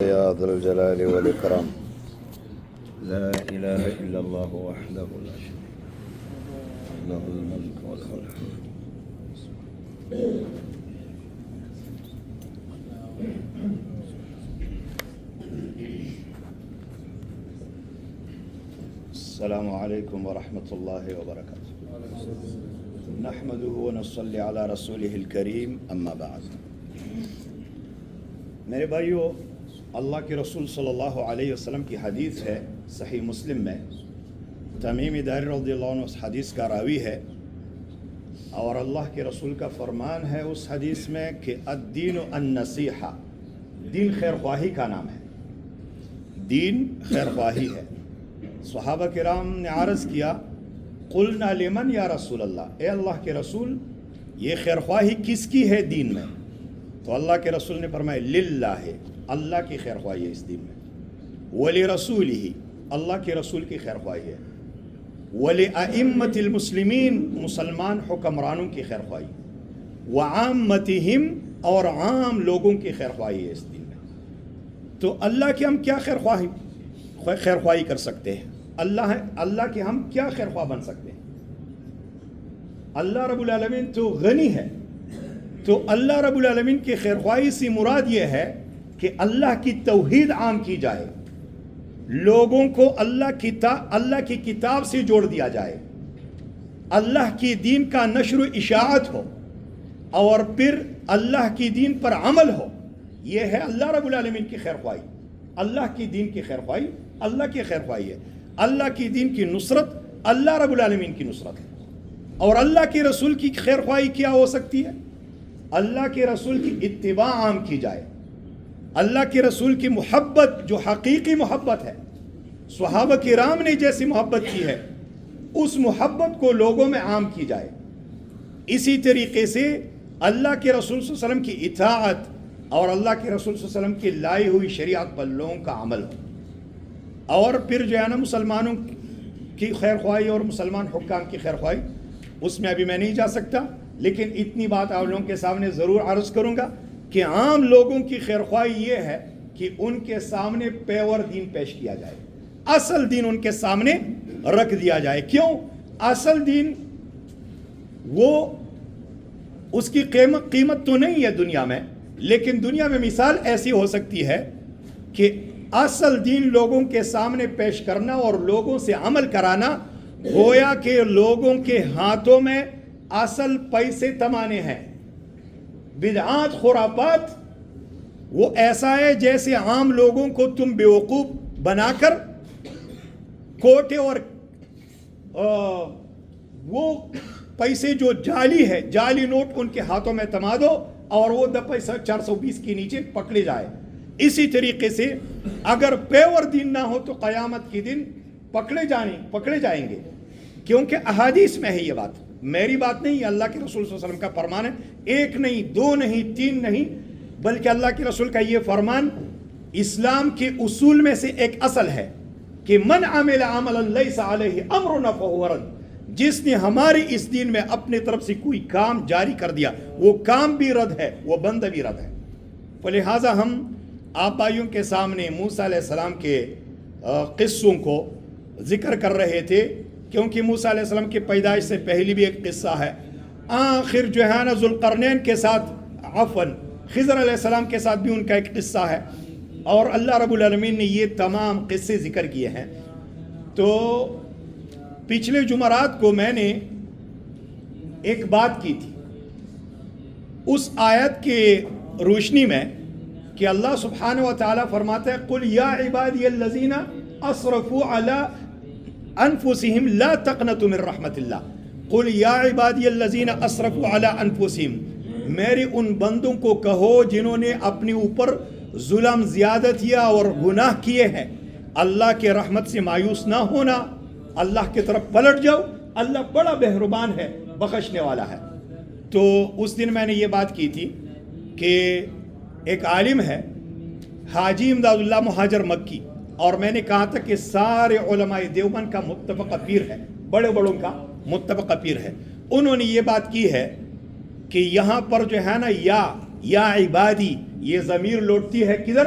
يا ذا الجلال والإكرام لا إله إلا الله وحده لا شريك له الملك وله الحمد. السلام عليكم ورحمة الله وبركاته. نحمده ونصلي على رسوله الكريم اما بعد. میرے بھائیو، اللہ کے رسول صلی اللہ علیہ وسلم کی حدیث ہے صحیح مسلم میں، تمیم داری رضی اللہ عنہ اس حدیث کا راوی ہے، اور اللہ کے رسول کا فرمان ہے اس حدیث میں کہ الدین النصیحہ، دین خیر خواہی کا نام ہے، دین خیر خواہی ہے۔ صحابہ کرام نے عرض کیا، قلنا لمن یا رسول اللہ، اے اللہ کے رسول یہ خیر خواہی کس کی ہے دین میں؟ تو اللہ کے رسول نے فرمایا للہ، اللہ کی خیر خواہی ہے اس دین میں، ولرسولہ، اللہ کے رسول کی خیر خواہی ہے، ولأئمۃ المسلمین، مسلمان حکمرانوں کی خیر خواہی، وعامتہم، اور عام لوگوں کی خیر خواہی ہے اس دین میں۔ تو اللہ کی ہم کیا خیر خواہی کر سکتے ہیں؟ اللہ کے ہم کیا خیر خواہ بن سکتے ہیں؟ اللہ رب العالمین تو غنی ہے، تو اللہ رب العالمین کی خیر خواہی سے مراد یہ ہے کہ اللہ کی توحید عام کی جائے، لوگوں کو اللہ کی کتاب سے جوڑ دیا جائے، اللہ کی دین کا نشر و اشاعت ہو، اور پھر اللہ کی دین پر عمل ہو۔ یہ ہے اللہ رب العالمین کی خیر خواہی، اللہ کی دین کی خیر خواہی، اللہ کی خیر خواہی ہے۔ اللہ کی دین کی نصرت اللہ رب العالمین کی نصرت ہے۔ اور اللہ کے رسول کی خیر خواہی کیا ہو سکتی ہے؟ اللہ کے رسول کی اتباع عام کی جائے، اللہ کے رسول کی محبت جو حقیقی محبت ہے، صحابہ کرام نے جیسی محبت کی ہے اس محبت کو لوگوں میں عام کی جائے۔ اسی طریقے سے اللہ کے رسول صلی اللہ علیہ وسلم کی اطاعت اور اللہ کے رسول صلی اللہ علیہ وسلم کی لائی ہوئی شریعت پر لوگوں کا عمل ہو، اور پھر جو ہے نا مسلمانوں کی خیر خواہی اور مسلمان حکام کی خیر خواہی، اس میں ابھی میں نہیں جا سکتا، لیکن اتنی بات آپ لوگوں کے سامنے ضرور عرض کروں گا کہ عام لوگوں کی خیر خواہی یہ ہے کہ ان کے سامنے پیور دین پیش کیا جائے، اصل دین ان کے سامنے رکھ دیا جائے۔ کیوں؟ اصل دین وہ اس کی قیمت تو نہیں ہے دنیا میں، لیکن دنیا میں مثال ایسی ہو سکتی ہے کہ اصل دین لوگوں کے سامنے پیش کرنا اور لوگوں سے عمل کرانا، گویا کہ لوگوں کے ہاتھوں میں اصل پیسے تمانے ہیں۔ بدعات، خرافات وہ ایسا ہے جیسے عام لوگوں کو تم بیوقوف بنا کر کوٹے اور وہ پیسے جو جعلی ہے، جعلی نوٹ ان کے ہاتھوں میں تما دو اور وہ 420 کے نیچے پکڑے جائے۔ اسی طریقے سے اگر پیور دین نہ ہو تو قیامت کے دن پکڑے جائیں گے، کیونکہ احادیث میں ہے یہ بات، میری بات نہیں، اللہ کے رسول صلی اللہ علیہ وسلم کا فرمان ہے، ایک نہیں، دو نہیں، تین نہیں، بلکہ اللہ کے رسول کا یہ فرمان اسلام کے اصول میں سے ایک اصل ہے کہ من عمل عملا لیس علیہ امرنا فہو رد، جس نے ہماری اس دین میں اپنے طرف سے کوئی کام جاری کر دیا وہ کام بھی رد ہے، وہ بندہ بھی رد ہے۔ فلہذا ہم آپ بھائیوں کے سامنے موسیٰ علیہ السلام کے قصوں کو ذکر کر رہے تھے، کیونکہ موسیٰ علیہ السلام کی پیدائش سے پہلی بھی ایک قصہ ہے، آخر جو ہے نا ذوالقرنین کے ساتھ، عفواً خضر علیہ السلام کے ساتھ بھی ان کا ایک قصہ ہے، اور اللہ رب العالمین نے یہ تمام قصے ذکر کیے ہیں۔ تو پچھلے جمعرات کو میں نے ایک بات کی تھی اس آیت کے روشنی میں کہ اللہ سبحانہ و تعالیٰ فرماتا ہے قل یا عبادی الذین اسرفوا علی انفسہم لا تقنطوا من رحمت اللہ، قل یا عبادی الذین اسرفوا علی انفسہم، میرے ان بندوں کو کہو جنہوں نے اپنے اوپر ظلم، زیادتیاں اور گناہ کیے ہیں، اللہ کے رحمت سے مایوس نہ ہونا، اللہ کی طرف پلٹ جاؤ، اللہ بڑا مہربان ہے، بخشنے والا ہے۔ تو اس دن میں نے یہ بات کی تھی کہ ایک عالم ہے حاجی امداد اللہ مہاجر مکی، اور میں نے کہا تھا کہ سارے علماء دیوبند کا متفقہ پیر ہے، بڑے بڑوں کا متفقہ پیر ہے۔ انہوں نے یہ بات کی ہے کہ یہاں پر جو ہے نا یا عبادی، یہ ضمیر لوٹتی ہے کدھر؟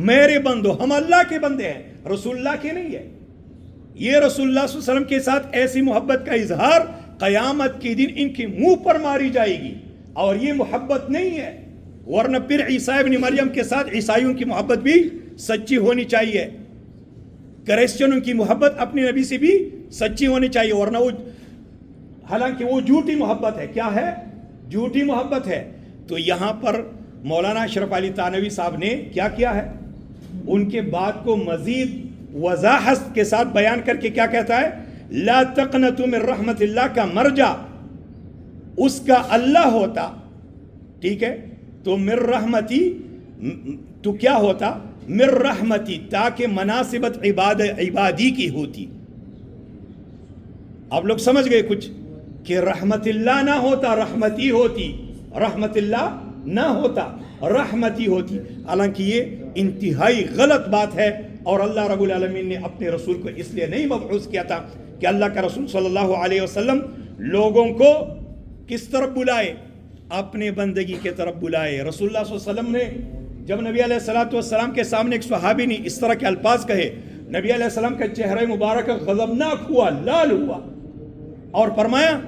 میرے بندو، ہم اللہ کے بندے ہیں، رسول اللہ کے نہیں ہے. یہ رسول اللہ صلی اللہ علیہ وسلم کے ساتھ ایسی محبت کا اظہار قیامت کے دن ان کے منہ پر ماری جائے گی، اور یہ محبت نہیں ہے. ورنہ پھر عیسیٰ ابن مریم کے ساتھ عیسائیوں کی محبت بھی سچی ہونی چاہیے، کرسچنوں کی محبت اپنے نبی سے بھی سچی ہونی چاہیے، ورنہ وہ حالانکہ وہ جھوٹی محبت ہے. کیا ہے؟ جھوٹی محبت ہے. تو یہاں پر مولانا اشرف علی تھانوی صاحب نے کیا کیا ہے؟ ان کے بات کو مزید وضاحت کے ساتھ بیان کر کے کیا کہتا ہے؟ لا تقنطوا من رحمت اللہ کا مرجع اس کا اللہ ہوتا، ٹھیک ہے، تو من رحمتی تو کیا ہوتا؟ من رحمتی، تاکہ مناسبت عبادی کی ہوتی. آپ لوگ سمجھ گئے کچھ کہ رحمت اللہ نہ ہوتا رحمتی ہوتی، رحمت اللہ نہ ہوتا رحمتی ہوتی. حالانکہ یہ انتہائی غلط بات ہے، اور اللہ رب العالمین نے اپنے رسول کو اس لیے نہیں مبعوث کیا تھا کہ اللہ کا رسول صلی اللہ علیہ وسلم لوگوں کو کس طرف بلائے؟ اپنے بندگی کے طرف بلائے. رسول اللہ صلی اللہ علیہ وسلم نے جب نبی علیہ الصلوۃ والسلام کے سامنے ایک صحابی نے اس طرح کے الفاظ کہے، نبی علیہ السلام کا چہرہ مبارک غضبناک ہوا، لال ہوا، اور فرمایا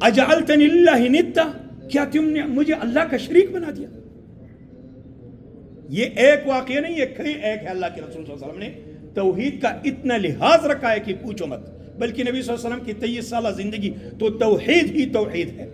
اجعلتنی اللہ ندا، کیا تم نے مجھے اللہ کا شریک بنا دیا؟ یہ ایک واقعہ نہیں، یہ کئی ایک ہے. اللہ کے رسول صلی اللہ علیہ وسلم نے توحید کا اتنا لحاظ رکھا ہے کہ پوچھو مت. بلکہ نبی صلی اللہ علیہ وسلم کی 23 سالہ زندگی تو توحید ہی توحید ہے.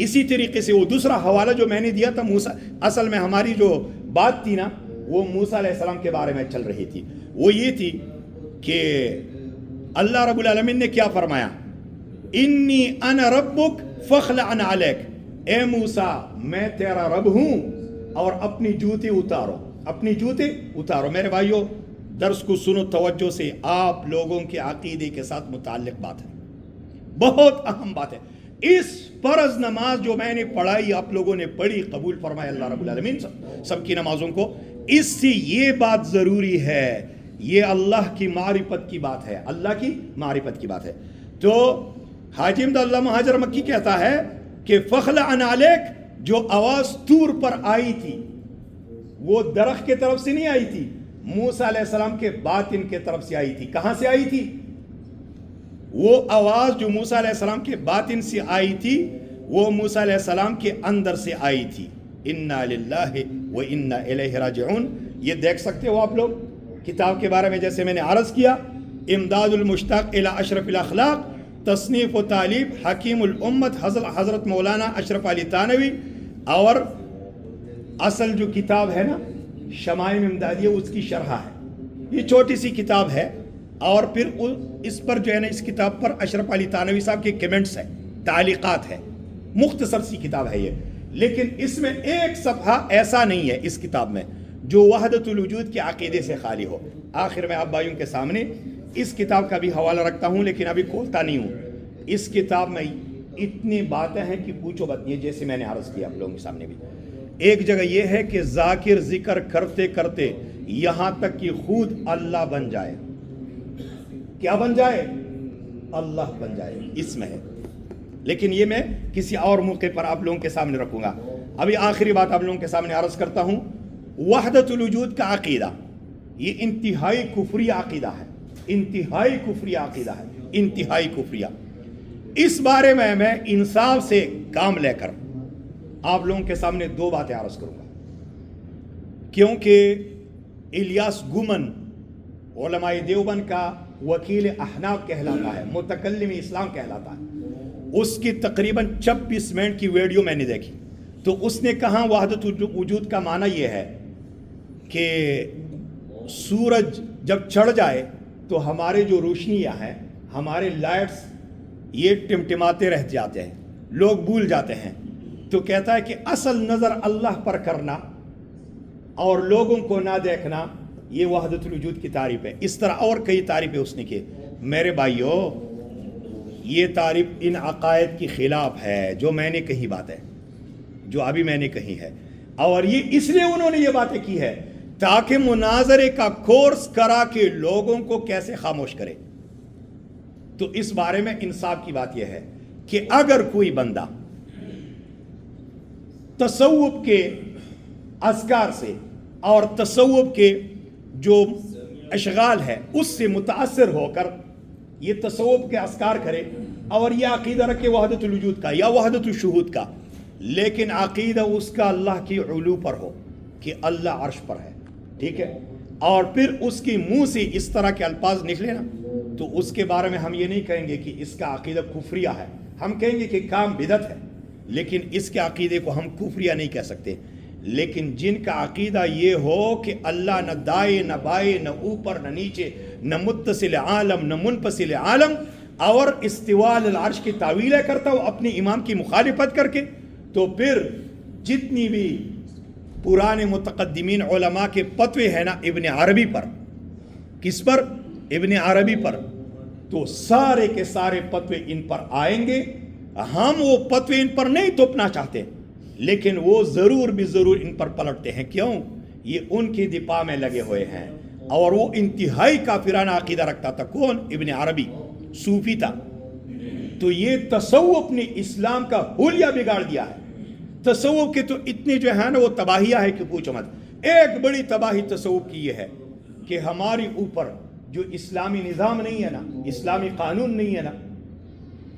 اسی طریقے سے وہ دوسرا حوالہ جو میں نے دیا تھا موسیٰ، اصل میں ہماری جو بات تھی نا وہ موسیٰ علیہ السلام کے بارے میں چل رہی تھی. وہ یہ تھی کہ اللہ رب العالمین نے کیا فرمایا؟ انی انا ربک فخلع علیک، اے موسیٰ میں تیرا رب ہوں اور اپنی جوتے اتارو، اپنی جوتے اتارو. میرے بھائیو درس کو سنو توجہ سے، آپ لوگوں کے عقیدے کے ساتھ متعلق بات ہے، بہت اہم بات ہے. اس فرض نماز جو میں نے پڑھائی، آپ لوگوں نے پڑھی، قبول فرمائے اللہ رب العالمین سب کی نمازوں کو. اس سے یہ بات ضروری ہے، یہ اللہ کی معرفت کی بات ہے، اللہ کی معرفت کی بات ہے. تو حاجی امداد اللہ مہاجر مکی کہتا ہے کہ فخلع علیک، جو آواز طور پر آئی تھی وہ درخت کے طرف سے نہیں آئی تھی، موسیٰ علیہ السلام کے باطن کے طرف سے آئی تھی. کہاں سے آئی تھی؟ وہ آواز جو موسیٰ علیہ السلام کے باطن سے آئی تھی وہ موسیٰ علیہ السلام کے اندر سے آئی تھی. انا للہ و انا الیہ راجعون. یہ دیکھ سکتے ہو آپ لوگ کتاب کے بارے میں، جیسے میں نے عرض کیا، امداد المشتاق الی اشرف الاخلاق، تصنیف و تعلیب حکیم الامت حضرت مولانا اشرف علی تھانوی، اور اصل جو کتاب ہے نا شمائم امدادیہ اس کی شرح ہے. یہ چھوٹی سی کتاب ہے، اور پھر اس پر جو ہے نا اس کتاب پر اشرف علی تھانوی صاحب کے کمنٹس ہیں، تعلیقات ہیں. مختصر سی کتاب ہے یہ، لیکن اس میں ایک صفحہ ایسا نہیں ہے اس کتاب میں جو وحدت الوجود کے عقیدے سے خالی ہو. آخر میں آپ بھائیوں کے سامنے اس کتاب کا بھی حوالہ رکھتا ہوں، لیکن ابھی کھولتا نہیں ہوں. اس کتاب میں اتنی باتیں ہیں کہ پوچھو بات. یہ جیسے میں نے عرض کیا آپ لوگوں کے سامنے بھی، ایک جگہ یہ ہے کہ ذاکر ذکر کرتے کرتے یہاں تک کہ خود اللہ بن جائے. کیا بن جائے؟ اللہ بن جائے، اس میں ہے. لیکن یہ میں کسی اور موقع پر آپ لوگوں کے سامنے رکھوں گا. ابھی آخری بات آپ لوگوں کے سامنے عرض کرتا ہوں. وحدت الوجود کا عقیدہ یہ انتہائی کفری عقیدہ ہے، انتہائی کفری عقیدہ ہے، انتہائی کفریہ. اس بارے میں انصاف سے کام لے کر آپ لوگوں کے سامنے دو باتیں عرض کروں گا. کیونکہ الیاس گومن علماء دیوبند کا وکیل احناف کہلاتا ہے، متکلم اسلام کہلاتا ہے. اس کی تقریباً 26 منٹ کی ویڈیو میں نے دیکھی، تو اس نے کہا وحدت وجود کا معنی یہ ہے کہ سورج جب چڑھ جائے تو ہمارے جو روشنیاں ہیں، ہمارے لائٹس، یہ ٹمٹماتے رہ جاتے ہیں، لوگ بھول جاتے ہیں. تو کہتا ہے کہ اصل نظر اللہ پر کرنا اور لوگوں کو نہ دیکھنا، یہ وحدت الوجود کی تعریف ہے. اس طرح اور کئی تعریفیں اس نے کی. میرے بھائیو، یہ تعریف ان عقائد کی خلاف ہے جو میں نے کہی بات ہے، جو ابھی میں نے کہی ہے. اور یہ اس لیے انہوں نے یہ باتیں کی ہے تاکہ مناظرے کا کورس کرا کے لوگوں کو کیسے خاموش کرے. تو اس بارے میں انصاف کی بات یہ ہے کہ اگر کوئی بندہ تصوف کے اذکار سے اور تصوف کے جو اشغال ہے اس سے متاثر ہو کر یہ تصوف کے اذکار کرے اور یہ عقیدہ رکھے وحدت الوجود کا یا وحدت الشہود کا، لیکن عقیدہ اس کا اللہ کی علو پر ہو کہ اللہ عرش پر ہے، ٹھیک ہے، اور پھر اس کی منہ سے اس طرح کے الفاظ نکلے نا، تو اس کے بارے میں ہم یہ نہیں کہیں گے کہ اس کا عقیدہ کفریہ ہے، ہم کہیں گے کہ کام بدعت ہے، لیکن اس کے عقیدے کو ہم کفریہ نہیں کہہ سکتے۔ لیکن جن کا عقیدہ یہ ہو کہ اللہ نہ دائیں نہ بائیں نہ اوپر نہ نیچے نہ متصل عالم نہ منفصل عالم، اور استواء العرش کی تعویلیں کرتا ہو اپنے امام کی مخالفت کر کے، تو پھر جتنی بھی پرانے متقدمین علماء کے فتوے ہیں نا ابن عربی پر، کس پر؟ ابن عربی پر، تو سارے کے سارے فتوے ان پر آئیں گے۔ ہم وہ فتوے ان پر نہیں تھوپنا چاہتے، لیکن وہ ضرور بھی ضرور ان پر پلٹتے ہیں۔ کیوں؟ یہ ان کی دفاع میں لگے ہوئے ہیں، اور وہ انتہائی کافرانہ عقیدہ رکھتا تھا۔ کون؟ ابن عربی، صوفی تھا۔ تو یہ تصوف نے اسلام کا حلیہ بگاڑ دیا ہے۔ تصوف کے تو اتنے جو ہے نا وہ تباہیاں ہے کہ پوچھو مت۔ ایک بڑی تباہی تصوف کی یہ ہے کہ ہماری اوپر جو اسلامی نظام نہیں ہے نا، اسلامی قانون نہیں ہے نا،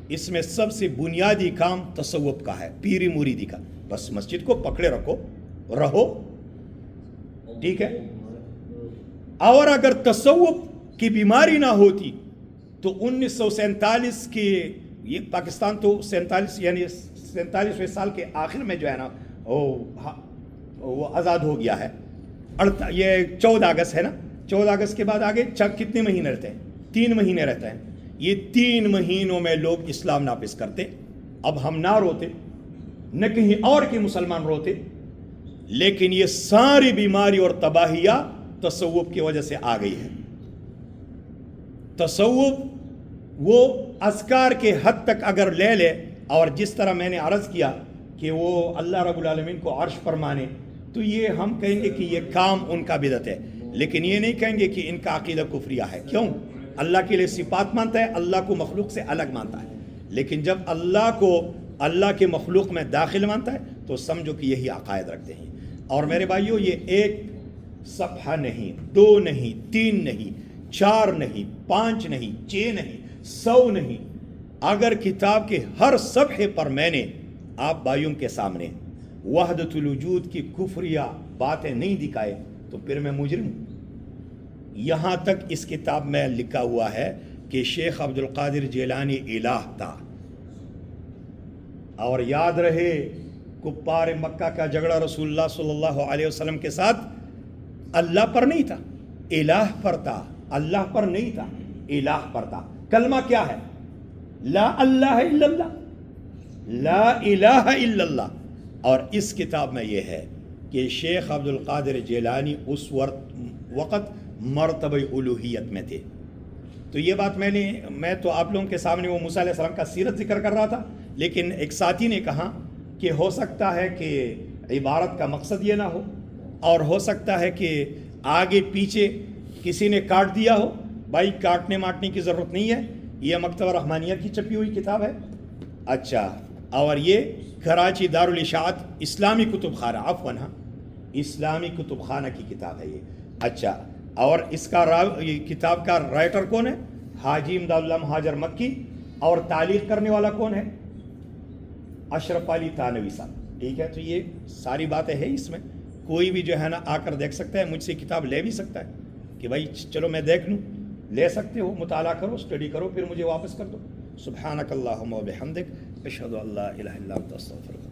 اس میں سب سے بنیادی کام تصوف کا ہے، پیری مریدی کا۔ بس مسجد کو پکڑے رہو، ٹھیک ہے۔ اور اگر تصوف کی بیماری نہ ہوتی تو 1947 کے یہ پاکستان تو 47ویں سال کے آخر میں جو ہے نا وہ آزاد ہو گیا ہے۔ یہ 14 اگست ہے نا، 14 اگست کے بعد آگے کتنے مہینے رہتے ہیں؟ 3 مہینے رہتے ہیں۔ یہ 3 مہینوں میں لوگ اسلام نافذ کرتے۔ اب ہم نہ روتے، نہ کہیں اور کے مسلمان روتے، لیکن یہ ساری بیماری اور تباہیاں تصوف کی وجہ سے آ گئی ہے۔ تصوف وہ اذکار کے حد تک اگر لے لے، اور جس طرح میں نے عرض کیا کہ وہ اللہ رب العالمین کو عرش پر مانے، تو یہ ہم کہیں گے کہ یہ کام ان کا بدعت ہے، لیکن یہ نہیں کہیں گے کہ ان کا عقیدہ کفریہ ہے۔ کیوں؟ اللہ کے لیے صفات مانتا ہے، اللہ کو مخلوق سے الگ مانتا ہے، لیکن جب اللہ کو اللہ کے مخلوق میں داخل مانتا ہے تو سمجھو کہ یہی عقائد رکھتے ہیں۔ اور میرے بھائیوں، یہ ایک صفحہ نہیں، 2 نہیں، 3 نہیں، 4 نہیں، 5 نہیں، 6 نہیں، 100 نہیں، اگر کتاب کے ہر صفحے پر میں نے آپ بھائیوں کے سامنے وحدت الوجود کی کفریہ باتیں نہیں دکھائے تو پھر میں مجرم ہوں۔ یہاں تک اس کتاب میں لکھا ہوا ہے کہ شیخ عبد القادر جیلانی الہ تھا، اور یاد رہے کفار مکہ کا جھگڑا رسول اللہ صلی اللہ علیہ وسلم کے ساتھ اللہ پر نہیں تھا، الہ پر تھا، اللہ پر نہیں تھا، الہ پر تھا۔ کلمہ کیا ہے؟ لا الہ الا اللہ، لا الہ الا اللہ۔ اور اس کتاب میں یہ ہے کہ شیخ عبد القادر جیلانی اس وقت مرتبہ الوہیت میں تھے۔ تو یہ بات میں تو آپ لوگوں کے سامنے وہ موسیٰ علیہ السلام کا سیرت ذکر کر رہا تھا، لیکن ایک ساتھی نے کہا کہ ہو سکتا ہے کہ عبارت کا مقصد یہ نہ ہو، اور ہو سکتا ہے کہ آگے پیچھے کسی نے کاٹ دیا ہو۔ بھائی کاٹنے ماٹنے کی ضرورت نہیں ہے، یہ مکتبہ رحمانیہ کی چھپی ہوئی کتاب ہے۔ اچھا، اور یہ کراچی دارالاشاعت اسلامی کتب خانہ، عفواً اسلامی کتب خانہ کی کتاب ہے یہ۔ اچھا، اور اس کا کتاب کا رائٹر کون ہے؟ حاجی امداد اللہ مہاجر مکی، اور تعلیق کرنے والا کون ہے؟ اشرف علی تھانوی صاحب، ٹھیک ہے۔ تو یہ ساری باتیں ہیں اس میں، کوئی بھی جو ہے نا آ کر دیکھ سکتا ہے، مجھ سے کتاب لے بھی سکتا ہے کہ بھائی چلو میں دیکھ لوں، لے سکتے ہو، مطالعہ کرو، اسٹڈی کرو، پھر مجھے واپس کر دو۔ سبحانک اللہم و بحمدک، اشہد ان لا الہ الا انت استغفرک۔